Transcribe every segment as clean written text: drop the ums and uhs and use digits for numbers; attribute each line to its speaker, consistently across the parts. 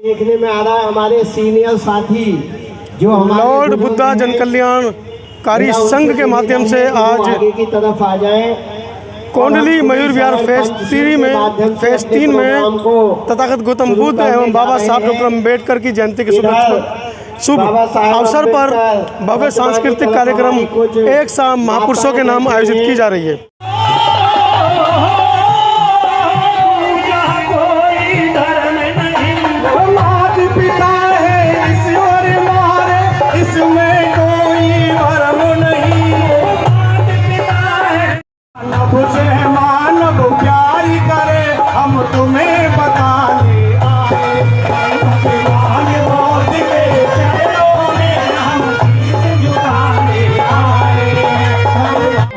Speaker 1: देखने में आ रहा है हमारे सीनियर साथी जो
Speaker 2: लॉर्ड बुद्धा जन कल्याणकारी संघ के माध्यम से आज
Speaker 1: आगे की तरफ आ जाए।
Speaker 2: कोंडली मयूर विहार फेज 3 में तथागत गौतम बुद्ध एवं बाबा साहब डॉक्टर अम्बेडकर की जयंती के शुभ अवसर पर भव्य सांस्कृतिक कार्यक्रम एक शाम महापुरुषों के नाम आयोजित की जा रही है।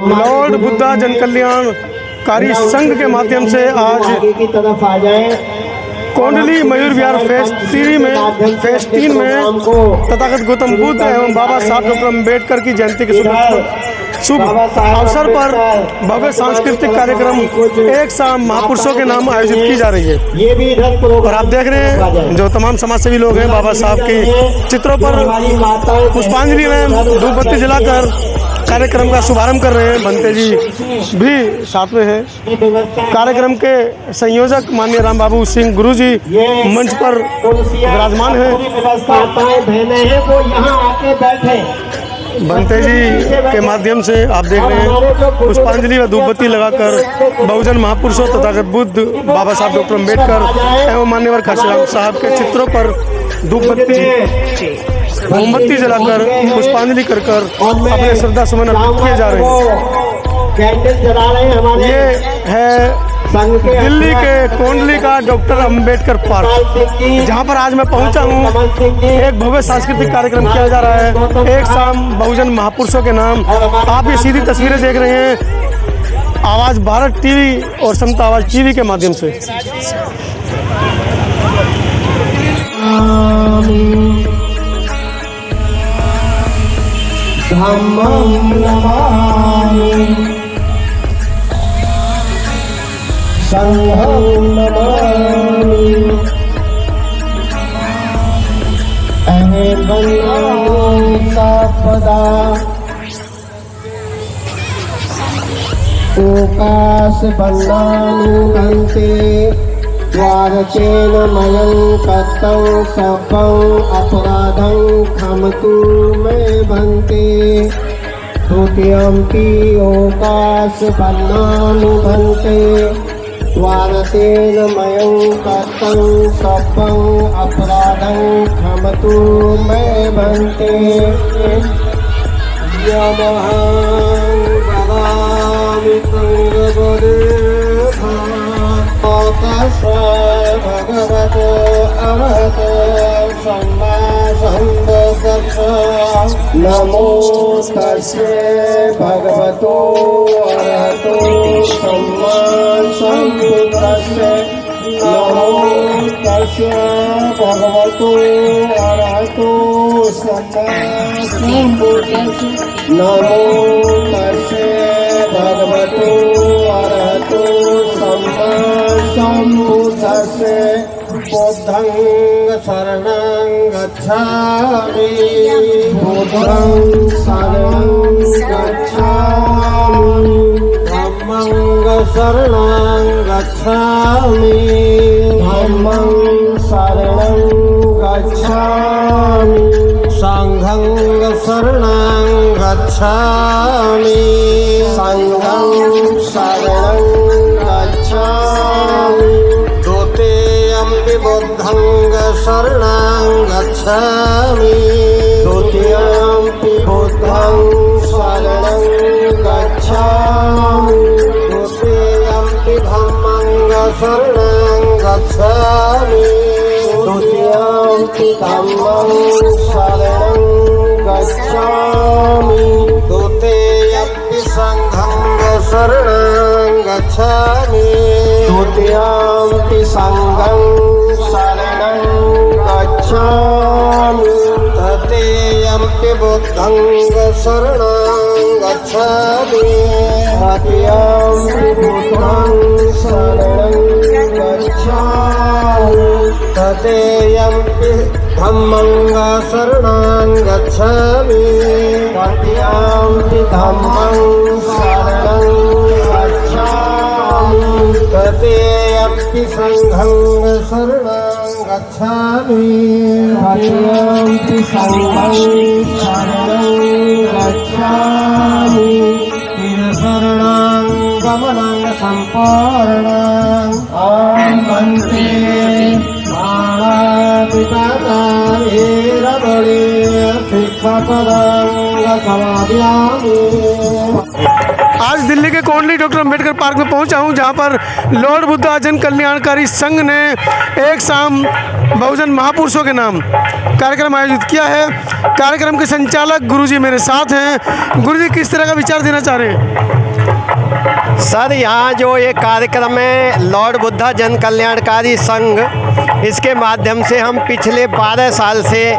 Speaker 2: लॉर्ड बुद्धा जन कल्याणकारी संघ के माध्यम से आज
Speaker 1: आगे की तरफ आ जाए।
Speaker 2: कोंडली मयूर विहार फेज 3 में तथागत गौतम बुद्ध एवं बाबा साहब डॉक्टर अम्बेडकर की जयंती के शुभ अवसर पर भव्य सांस्कृतिक कार्यक्रम एक शाम महापुरुषों के नाम आयोजित की जा रही है।
Speaker 1: ये भी
Speaker 2: और आप देख रहे हैं जो तमाम समाजसेवी लोग हैं बाबा साहब के चित्रों पर पुष्पांजलि में धूप बत्ती जलाकर कार्यक्रम का शुभारंभ कर रहे हैं। बनते जी भी साथ में हैं। कार्यक्रम के संयोजक माननीय राम बाबू सिंह गुरु जी मंच पर विराजमान हैं। बनते जी के माध्यम से आप देख रहे हैं पुष्पांजलि व धूपबत्ती लगाकर बहुजन महापुरुषों तथागत बुद्ध बाबा साहब डॉक्टर अम्बेडकर एवं मान्यवर काशीराम साहब के चित्रों पर मोमबत्ती जलाकर पुष्पांजलि कर अपने श्रद्धा सुमन अर्पित किए जा रहे हैं। ये है दिल्ली के कोंडली का डॉक्टर अंबेडकर पार्क, जहां पर आज मैं पहुंचा हूं। एक भव्य सांस्कृतिक कार्यक्रम किया जा रहा है एक शाम बहुजन महापुरुषों के नाम। आप ये सीधी तस्वीरें देख रहे हैं आवाज भारत टीवी और समता आवाज टीवी के माध्यम से।
Speaker 1: धम्मं नमामि संघं नमामि अहं बन्धामि सापदा ओकाश बन्धामि बन्ते द्वारकेन मयं कत्तं सपं अपराधं क्षमतु मे बन्ते द्वितीयम्पि ओकाश बन्धामि बन्ते द्वारकेन मयं कत्तं सपं अपराधं क्षमतु मे बन्ते यमहं वदामि संगवदे भगवतो अरहतो सम्मा सम्बुद्धस्स नमो तस्मै भगवतो अरहतो सम्मा सम्बुद्धस्स नमो तस्मै भगवतो अरहतो सम्मा सम्बुद्धस्स नमो तस्मै भगवतो अरहतो सम्मा सम्बुद्धस्से बुद्धं शरणं गच्छामि बुद्धं शरणं गच्छामि धम्मं शरणं गच्छामि धम्मं शरणं गच्छामि संघं शरणं गच्छामि संघं शरणं गच्छामि द्वितीयम्पि बुद्धं शरणं गच्छामि द्वितीयम्पि बुद्धं शरणं गच्छामि द्वितीयम्पि धम्मं शरणं गच्छामि द्वितीयम्पि धम्मं शरणं गच्छामि द्वितीयम्पि संघं शरणं गच्छामि द्वितीयम्पि संघं शरणं गच्छामि तृतीयम्पि बुद्धं शरणं गच्छामि तृतीयं बुद्धं शरणं गच्छामि तृतीयं धम्मं शरणं गच्छामि तृतीयं धम्मं शरणं गच्छामि तृतीयं संघं शरणं गच्छामि तृतीयं संघं शरणं गच्छामि शरणं गमनं सम्पूर्णं ॐ वन्दे
Speaker 2: आज दिल्ली के कोंडली डॉक्टर अम्बेडकर पार्क में पहुंचा हूं, जहां पर लॉर्ड बुद्धा जन कल्याणकारी संघ ने एक शाम बहुजन महापुरुषों के नाम कार्यक्रम आयोजित किया है। कार्यक्रम के संचालक गुरुजी मेरे साथ हैं। गुरुजी, किस तरह का विचार देना चाह रहे हैं?
Speaker 1: सर, यहाँ जो ये कार्यक्रम है लॉर्ड बुद्धा जन कल्याणकारी संघ, इसके माध्यम से हम पिछले 12 साल से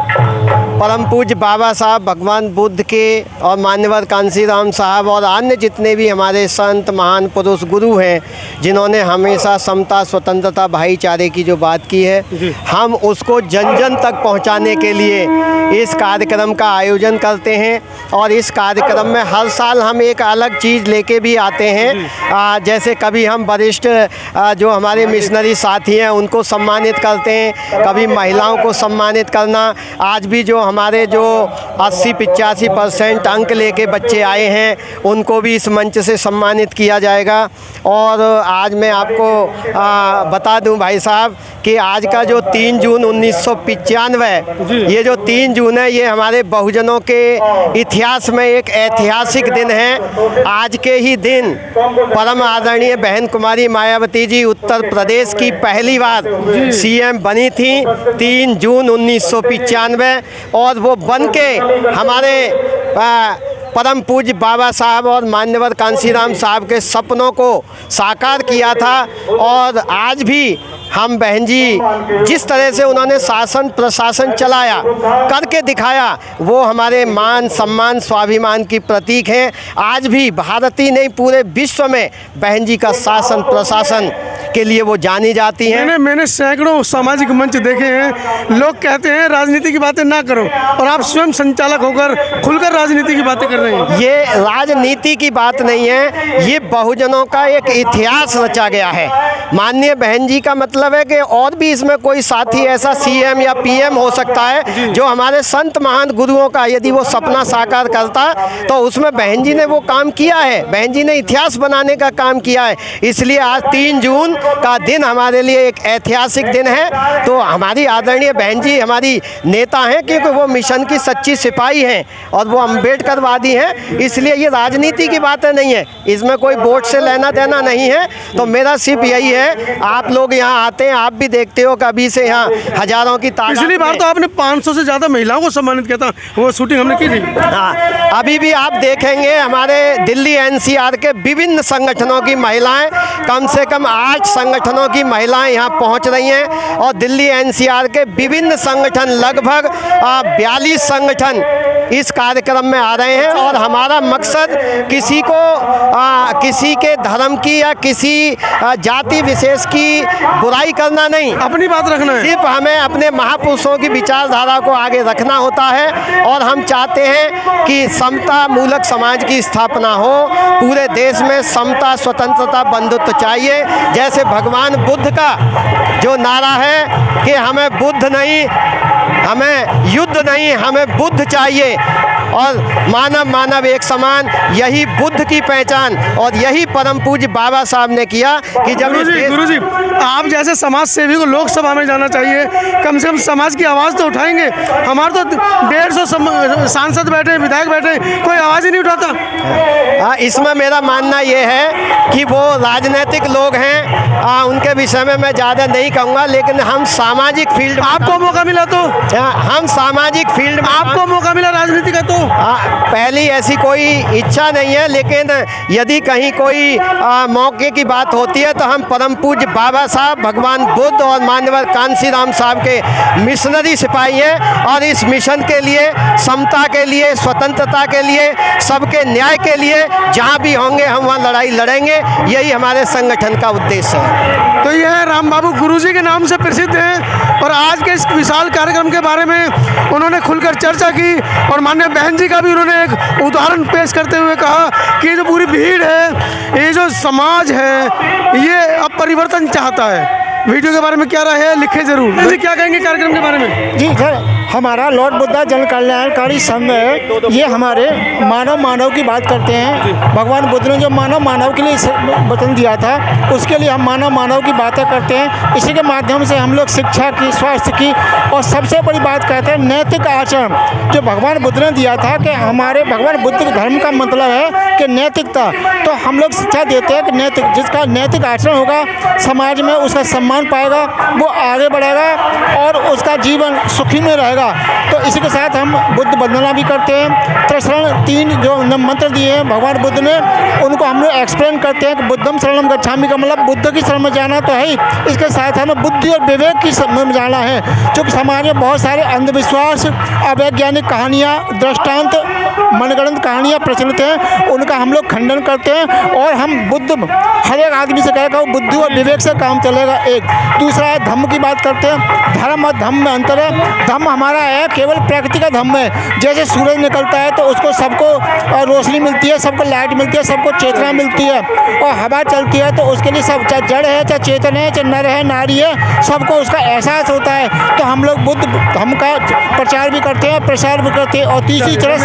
Speaker 1: परम पूज्य बाबा साहब भगवान बुद्ध के और मान्यवर कांशीराम साहब और अन्य जितने भी हमारे संत महान पुरुष गुरु हैं, जिन्होंने हमेशा समता, स्वतंत्रता, भाईचारे की जो बात की है, हम उसको जन जन तक पहुंचाने के लिए इस कार्यक्रम का आयोजन करते हैं। और इस कार्यक्रम में हर साल हम एक अलग चीज़ लेके भी आते हैं। जैसे कभी हम वरिष्ठ जो हमारे मिशनरी साथी हैं उनको सम्मानित करते हैं, कभी महिलाओं को सम्मानित करना। आज भी जो हमारे जो 80-85% अंक लेके बच्चे आए हैं उनको भी इस मंच से सम्मानित किया जाएगा। और आज मैं आपको बता दूं भाई साहब कि आज का जो 3 जून 1995, ये जो 3 जून है, ये हमारे बहुजनों के इतिहास में एक ऐतिहासिक दिन है। आज के ही दिन परम आदरणीय बहन कुमारी मायावती जी उत्तर प्रदेश की पहली बार सीएम बनी थी 3 जून 1995, और वो बन के हमारे परम पूज्य बाबा साहब और मान्यवर कांशीराम साहब के सपनों को साकार किया था। और आज भी हम बहन जी जिस तरह से उन्होंने शासन प्रशासन चलाया, करके दिखाया, वो हमारे मान सम्मान स्वाभिमान की प्रतीक हैं। आज भी भारत ही नहीं पूरे विश्व में बहन जी का शासन प्रशासन के लिए वो जानी जाती हैं।
Speaker 2: मैंने सैकड़ों सामाजिक मंच देखे हैं, लोग कहते हैं राजनीति की बातें ना करो, और आप स्वयं संचालक होकर खुलकर राजनीति की बातें कर रहे हैं।
Speaker 1: ये राजनीति की बात नहीं है, ये बहुजनों का एक इतिहास रचा गया है। माननीय बहन जी का मतलब है कि और भी इसमें कोई साथी ऐसा सीएम या पीएम हो सकता है जो हमारे संत महान गुरुओं का यदि वो सपना साकार करता, तो उसमें बहन जी ने वो काम किया है। बहन जी ने इतिहास बनाने का काम किया है। इसलिए आज 3 जून का दिन हमारे लिए एक ऐतिहासिक दिन है। तो हमारी आदरणीय बहन जी हमारी नेता हैं, क्योंकि वो मिशन की सच्ची सिपाही हैं और वो अम्बेडकरवादी हैं। इसलिए ये राजनीति की बातें नहीं है, इसमें कोई वोट से लेना देना नहीं है। तो मेरा सिर्फ यही है, आप लोग यहाँ आते हैं, आप भी देखते हो कभी से यहाँ हजारों की तादाद।
Speaker 2: पिछली बार तो आपने 500 से ज़्यादा महिलाओं को सम्मानित किया था, वो शूटिंग हमने की थी।
Speaker 1: हाँ, अभी भी आप देखेंगे हमारे दिल्ली एनसीआर के विभिन्न संगठनों की महिलाएं, कम से कम 8 संगठनों की महिलाएं यहाँ पहुँच रही हैं। और दिल्ली एनसीआर के विभिन्न संगठन, लगभग 42 संगठन इस कार्यक्रम में आ रहे हैं। और हमारा मकसद किसी को किसी के धर्म की या किसी जाति विशेष की बुराई करना नहीं,
Speaker 2: अपनी बात रखना है।
Speaker 1: सिर्फ हमें अपने महापुरुषों की विचारधारा को आगे रखना होता है। और हम चाहते हैं कि समता मूलक समाज की स्थापना हो, पूरे देश में समता, स्वतंत्रता, बंधुत्व चाहिए। जैसे भगवान बुद्ध का जो नारा है कि हमें बुद्ध नहीं, हमें युद्ध नहीं, हमें बुद्ध चाहिए, और मानव मानव एक समान, यही बुद्ध की पहचान और यही परम पूज्य बाबा साहब ने किया कि जब
Speaker 2: गुरुजी आप जैसे समाज सेवी को लोकसभा में जाना चाहिए, कम से कम समाज की आवाज़ तो उठाएंगे। हमारे तो 150 सांसद बैठे, विधायक बैठे, कोई आवाज़ ही नहीं उठाता।
Speaker 1: हाँ, इसमें मेरा मानना ये है कि वो राजनीतिक लोग हैं, उनके विषय में मैं ज़्यादा नहीं कहूँगा, लेकिन हम सामाजिक फील्ड,
Speaker 2: आपको मौका मिला तो,
Speaker 1: हम सामाजिक फील्ड में,
Speaker 2: आपको मौका मिला राजनीति का तो
Speaker 1: पहली ऐसी कोई इच्छा नहीं है, लेकिन यदि कहीं कोई मौके की बात होती है तो हम परम पूज्य बाबा साहब, भगवान बुद्ध और माननीय कांसी राम साहब के मिशनरी सिपाही हैं और इस मिशन के लिए, समता के लिए, स्वतंत्रता के लिए, सबके न्याय के लिए जहाँ भी होंगे हम वहाँ लड़ाई लड़ेंगे। यही हमारे संगठन का उद्देश्य है।
Speaker 2: तो यह राम बाबू गुरुजी के नाम से प्रसिद्ध हैं और आज के इस विशाल कार्यक्रम के बारे में उन्होंने खुलकर चर्चा की और माननीय बहन जी का भी उन्होंने एक उदाहरण पेश करते हुए कहा कि ये जो पूरी भीड़ है, ये जो समाज है, ये अब परिवर्तन चाहता है। वीडियो के बारे में क्या राय है लिखे जरूर। जी क्या कहेंगे कार्यक्रम के बारे में?
Speaker 3: जी सर, हमारा लॉर्ड बुद्धा जन कल्याणकारी संघ है, ये हमारे मानव की बात करते हैं। भगवान बुद्ध ने जो मानव के लिए वचन दिया था, उसके लिए हम मानव की बातें करते हैं। इसी के माध्यम से हम लोग शिक्षा की, स्वास्थ्य की और सबसे बड़ी बात कहते हैं नैतिक आचरण, जो भगवान बुद्ध ने दिया था कि हमारे भगवान बुद्ध के धर्म का मतलब है कि नैतिकता। तो हम लोग शिक्षा देते हैं कि जिसका नैतिक आचरण होगा समाज में, उसका सम्मान पाएगा, वो आगे बढ़ेगा और उसका जीवन सुखी में रहेगा। तो इसी के साथ हम बुद्ध वंदना भी करते हैं। त्रिशरण 3 जो मंत्र दिए हैं भगवान बुद्ध ने, उनको हम लोग एक्सप्लेन करते हैं कि बुद्धम शरणम गच्छामि का मतलब बुद्ध की शरण में जाना तो है ही, इसके साथ हमें बुद्धि और विवेक की शरण में जाना है। क्योंकि समाज में बहुत सारे अंधविश्वास, अवैज्ञानिक कहानियाँ, दृष्टांत, मनगढ़ंत कहानियाँ प्रचलित हैं, उनका हम लोग खंडन करते हैं और हम बुद्ध हर एक आदमी से कहेगा वो बुद्धि और विवेक से काम चलेगा। एक दूसरा है धम्म की बात करते हैं। धर्म और धम्म में अंतर है। धम्म हमारा है केवल प्रकृति का धम्म है, जैसे सूरज निकलता है तो उसको सबको रोशनी मिलती है, सबको लाइट मिलती है, सबको चेतना मिलती है, और हवा चलती है तो उसके लिए सब, चाहे जड़ है, चाहे चेतन है, चाहे नर है, नारी है, सबको उसका एहसास होता है। तो हम लोग बुद्ध धम्म का प्रचार भी करते हैं, प्रसार भी करते हैं। और तीसरी तरह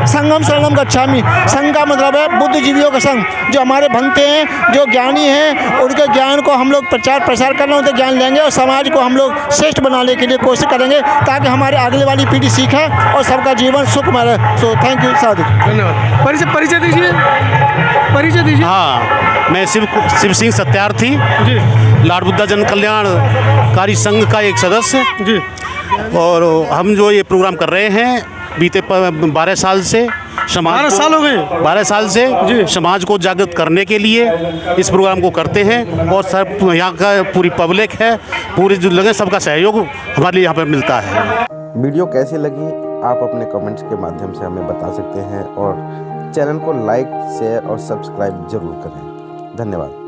Speaker 3: संगम शरणम गच्छामि। संघ का मतलब है बुद्धिजीवियों का संघ, जो हमारे भंते हैं, जो ज्ञानी हैं, उनके ज्ञान को हम लोग प्रचार प्रसार करना, उनसे ज्ञान लेंगे और समाज को हम लोग श्रेष्ठ बनाने के लिए कोशिश करेंगे, ताकि हमारे अगले वाली पीढ़ी सीखे और सबका जीवन सुखमय रहे। सो थैंक यू, साधु,
Speaker 2: धन्यवाद। परिचय दीजिए, परिचय दीजिए।
Speaker 4: हाँ, मैं शिव सिंह सत्यार्थी
Speaker 2: जी,
Speaker 4: लॉर्ड बुद्धा जन कल्याणकारी संघ का एक सदस्य
Speaker 2: जी,
Speaker 4: और हम जो ये प्रोग्राम कर रहे हैं बीते 12 साल से, समाज
Speaker 2: 12 साल हो गए,
Speaker 4: 12 साल से
Speaker 2: जी,
Speaker 4: समाज को जागृत करने के लिए इस प्रोग्राम को करते हैं और सब यहाँ का पूरी पब्लिक है, पूरे जो लगे, सबका सहयोग हमारे लिए यहाँ पर मिलता है।
Speaker 5: वीडियो कैसी लगी आप अपने कमेंट्स के माध्यम से हमें बता सकते हैं और चैनल को लाइक, शेयर और सब्सक्राइब जरूर करें। धन्यवाद।